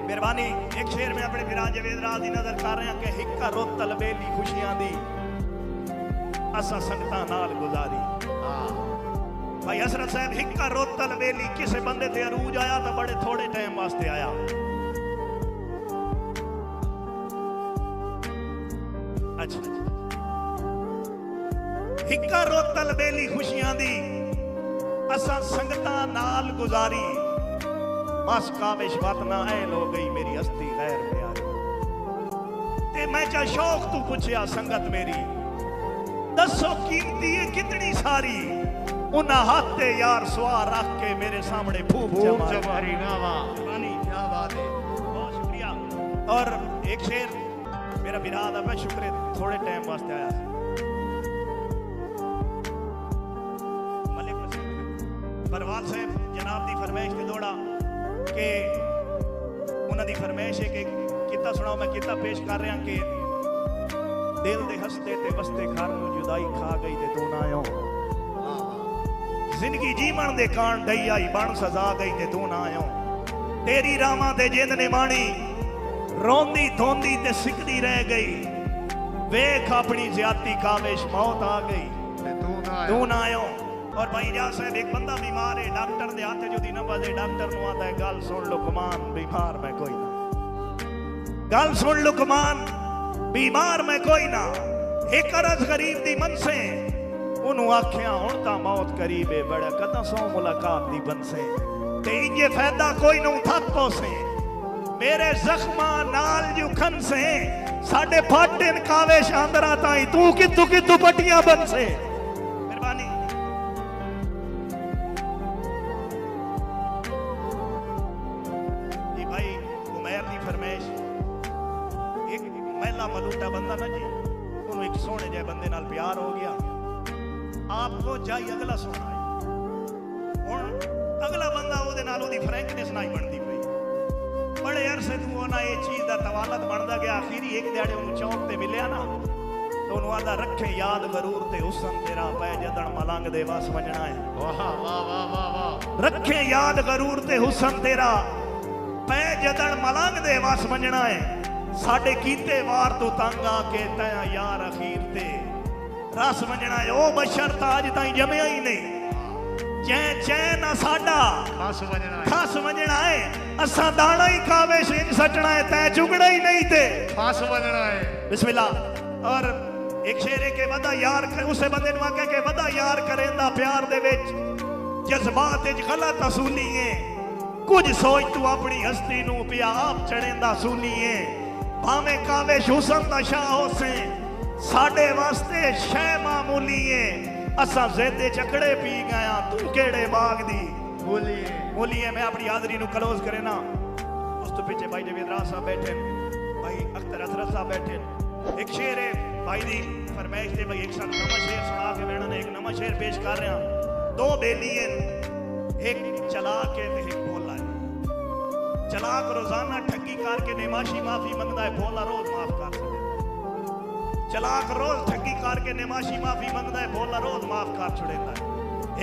मेहरबानी। एक शेर में अपने विराज जवेद राज की नजर कर रहे हैं कि हिक्का रोतल बेली खुशियां दी असा संगतां नाल गुजारी। भाई हसरत साहब, हिक्का रोतल बेली किसी बंदे ते अरूज आया तो बड़े थोड़े टाइम वास्ते आया। अच्छा, हिक्का रोतल बेली खुशियां दी असा संगतां नाल गुजारी। बस काविश बात ना ऐल हो गई मेरी हस्ती गैर प्यारी। ते मैं चा शौक तू पूछया संगत मेरी, दसो कीमती है कितनी सारी। उन्हें हाथ ते यार सवार रख के मेरे सामने फूक जमारी। क्या बात है, बहुत शुक्रिया। और एक शेर मेरा बिराद है, मैं शुक्र थोड़े टाइम वास्ते आया मलिक परवाल साहब जनाब दी फरमाइश ते दौड़ा कि उन्होंने फरमाइश है कि किता सुनाओ। मैं किता पेश कर रहा कि दिल दे हसते ते वसते घर नूं जुदाई खा गई ते तू ना आयो। जिंदगी जीवन दे कान दई आई बन सजा गई ते तू ना आयो। तेरी रावां ते जिंद ने माणी रोंदी धोंदी ते सिकदी रह गई। वेख अपनी ज्यादती काविश मौत आ गई ते तू ना आयो। और भाई जा साहब, एक बंदा बीमार है, डॉक्टर दे हाथ जो दी ना बजे डॉक्टर नु आता है गल सुन लुकमान बीमार मैं कोई ना। गल सुन लुकमान बीमार मैं कोई ना। एक अरज गरीब दी मनसे उन्होंने आख्या हुण तां मौत करीब है, बड़ा कदा सौ मुलाकात दी बनसे। ते इंजे फायदा कोई नू थक पोसे मेरे जख्मा नाल जू खनसे। साडे फाटन कावेश आंदरा ताई तू कितु कितु पट्टियां बनसे। मेहरबानी। जी भाई उमैर दी फरमाइश, एक महिला मलूटा बंदा ना जी, उन्होंने एक सोने जाए बंदे नाल प्यार हो गया। आपको जाई अगला सोना है, हुण अगला बंदा ओदे नाल ओदी फ्रैंकनेस नहीं बनती पई। बड़े अरसे तू ओना ये चीज दा तवालत बनदा गया। आखिरी एक दिहाड़े उन्होंने चौक ते मिलिया ना तो उन्होंने आदा रखे याद गरूर ते हुसन तेरा पै जदन मलंग दे वस वंजना है। वाह वाह वाह वाह वाह। रखे याद गरूर ते हुसन तेरा पै जदन मलंग दे वस वंजना है। साडे कीते वार तू तंग आके तया यार अखीर ते रस वंजना है। ओ बशर ताज ताई जमया ही नहीं, चैन चैन साडा खस वंजना है। असा दाना ही खावे सिंज सटना है, तै चुगना ही नहीं ते खस वंजना है। बिस्मिल्लाह। और एक शेर है कि वदा यार उसे बंदे नु आखे कि वदा यार करेंदा प्यार दे विच जज्बात विच गलत असूली है। कुछ सोच तू अपनी हस्ती नू पिया आप चढ़ेंदा सूली है। भावें कावे हुसन दा शाह होसे साडे वास्ते शै मामूली है। असा ज़ेदे चकड़े पी गया तू केड़े बाग दी बोली है। मैं अपनी हाजरी नू क्लोज करे ना, उस तो पीछे भाई जवेद राज साहब बैठे, भाई अख्तर हजरत साहब बैठे। एक शेर है भाई दी फरमाइश दे, भाई एक साथ नवा शेर सुना के मैंने एक नवा शेर पेश कर रहा। दो बेली हैं, एक चलाक है ते एक भोला है। चलाक रोजाना ठगी करके नेमाशी माफी मंगदा है, भोला रोज माफ कर सकता है। चलाक रोज ठगी करके नेमाशी माफी मंगदा है, भोला रोज माफ कर छुड़ेंदा है।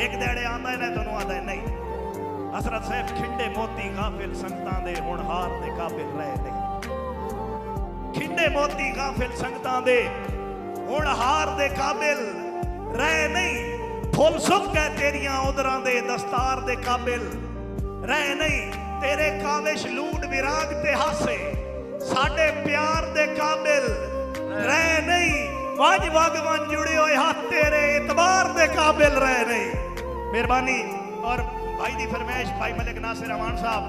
एक दिहाड़े आंदा है ना तैनूं आंदा है नहीं। हसरत साहब खिंडे मोती गाफिल संगतां दे हुण हार दे काबिल रहे नहीं। खिंडे मोती गाफिल संगतां दे हुण हार दे काबिल रहे नहीं। फुल सुख है तेरियां उदरां दे दस्तार दे काबिल रहे नहीं। तेरे काविश लूट विराग ते हासे साडे प्यार दे काबिल रहे नहीं। वज भगवान जुड़े हुए हाथ तेरे एतबार दे काबिल रहे नहीं। मेहरबानी। और भाई दी फरमाइश भाई मलिक नासिर अमान साहब,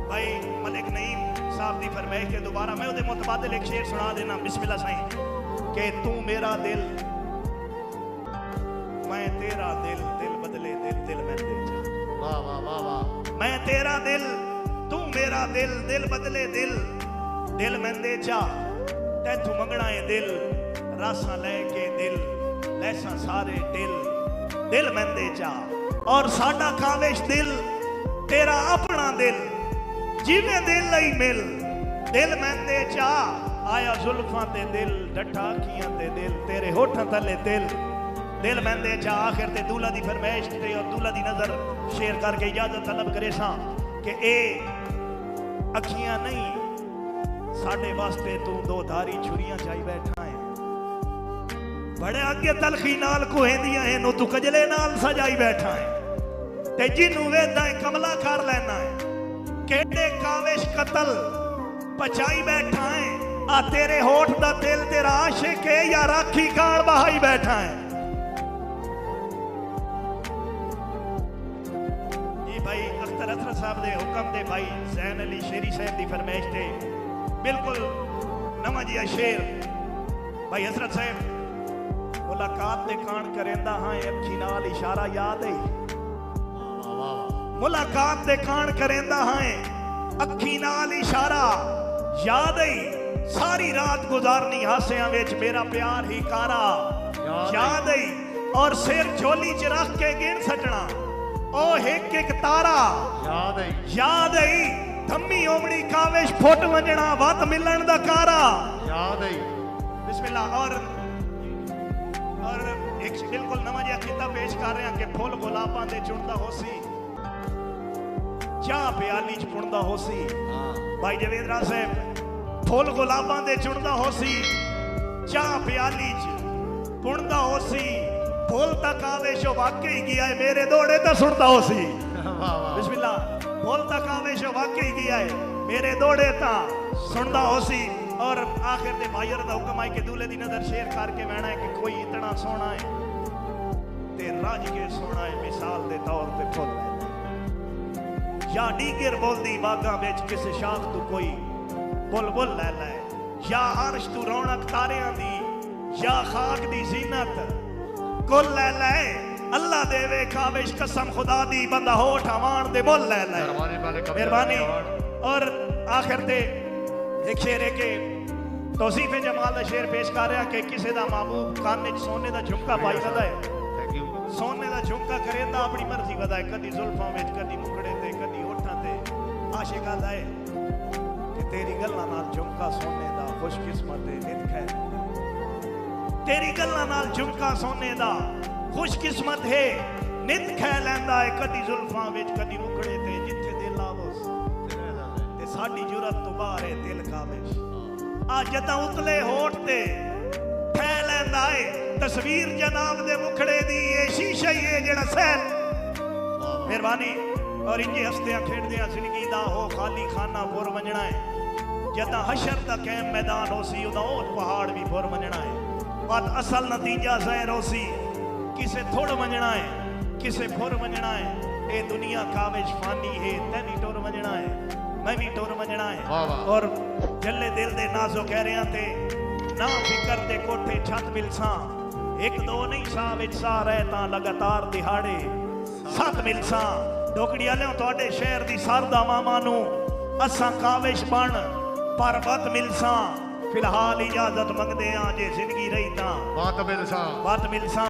भाई मलिक नईम साहब दी फरमाइश के दोबारा मैं उहदे मुतबादिल एक शेर सुना देना। बिस्मिल्लाह साईं। कि तू मेरा दिल मैं तेरा दिल, दिल बदले दिल, दिल मैं दे जा। वाह वाह वाह वाह। मैं तेरा दिल तू मेरा दिल, दिल बदले दिल, दिल मैं दे जा। तैथू मंगना है दिल रासा लेके दिल लैसा सारे दिल, दिल मैं दे जा। और साडा काविश दिल तेरा अपना दिल जिवें दिल लई मिल, दिल मैं दे जा। आया जुल्फां ते दिल डठा अखियां ते दिल तेरे होठां तले दिल दिल मैंने चा आखिर ते दूल्हा दी फरमाइश ते और दूल्हा दी नजर शेयर करके इजाजत तलब करे सा कि ए अखियां नहीं साडे वास्ते तू दो धारी छुरियां चाई बैठा है बड़े अगे तलखी नाल कोहेंदियां है नो तू कजले नाल सजाई बैठा है ते जिन्नू वेदा कमला कर लेना है केड़े काविश कतल पचाई बैठा है आ तेरे होठ दा दिल तेरा आशिक है या राखी काल बहाई बैठा है ये भाई अख्तर हजरत साहब दे हुक्म दे भाई ज़ैन अली शेरी साहब दी फरमाइश ते बिल्कुल नवा जिहा शेर भाई हजरत साहब मुलाकात दे कान करेंदा हां अखी नाल इशारा याद है मुलाकात दे कान करेंदा हां अखी नाल इशारा याद है सारी रात गुजारनी हासियां विच मेरा प्यार ही कारा याद है और सिर झोली च रख के गिन सटना ओ एक एक तारा याद है थम्मी ओमड़ी काविश फुट वंजना वत मिलन दा कारा याद है बिस्मिल्लाह और एक बिल्कुल नवा जिहा खिता पेश कर रहे हैं कि फुल गुलाबां दे चुनदा होसी चाह प्याली च पुणदा होसी भाई जवेदरा साहब फुल गुलाबां दे चुनदा होसी चाह प्याली च पुणदा होसी फुल तक आवेश वाकई गया है मेरे दौड़े तो सुनदा होसी बिस्मिल्लाह फुल तक आवेश वाकई गया है मेरे दौड़े ता सुनदा होसी और आखिर दे भाई दा हुक्म है कि दूल्हे दी नजर शेयर करके बहना है कि कोई इतना सोना है ते राज के सोना है मिसाल दे तौर पे फुल या डीगर बोलदी बागा विच किस शाख तू कोई बुलबुल ले ले या अर्श तू रौनक तारियां दी या खाक दी जीनत कुल ले ले अल्लाह देवे काविश कसम खुदा दी बंदा होठ हवान दे मुल ले ले मेहरबानी और आखिर ते एक शेर है कि तौसीफ जमाल दा शेर पेश कर रहा कि किसी दा महबूब कान विच सोने दा झुमका पाई वदा है सोने दा झुमका करेंदा अपनी मर्जी वदा है कदी जुल्फां विच कदी मुखड़े ते कदी होठां ते आशिक आदा है कि तेरी गल्लां नाल झुमका सोने दा खुशकिस्मत है नित खै तेरी गल्लां नाल झुमका सोने दा खुशकिस्मत है नित खै लैंदा है कदी जुल्फां विच कदी मुखड़े ते जिथे दिल आवस ते साडी जुरत तो बाहर है दिल काविश आ जदां उतले होठ ते खै लैंदा है तस्वीर जनाब दे मुखड़े दी ये शीशा ही है जेड़ा सैल मेहरबानी और इंजे हसदियां खेड़दियां जिंदगी दा हो खाली खाना पुर वंजना है जदा हशर दा कैम मैदान होसी उदा ओट पहाड़ भी पुर वंजना है पर असल नतीजा ज़ाहिर होसी किसे थोड़ वंजना है किसे पुर वंजना है ए दुनिया काविश फानी है तैनी टुर वंजना है मैं भी टुर वंजना है और जल्ले दिल दे नाज़ो कह रहे थे ना फिकर दे कोठे छत मिलसा एक दो नहीं सा विच सा रहता लगातार दिहाड़े सत मिलसा डोकड़ी वाले तुहाडे शहर दी सरदा मामा नू असां काविश बन पर बत मिलसा फिलहाल इजाजत मंगदे आ जे जिंदगी रही तां बात मिलसा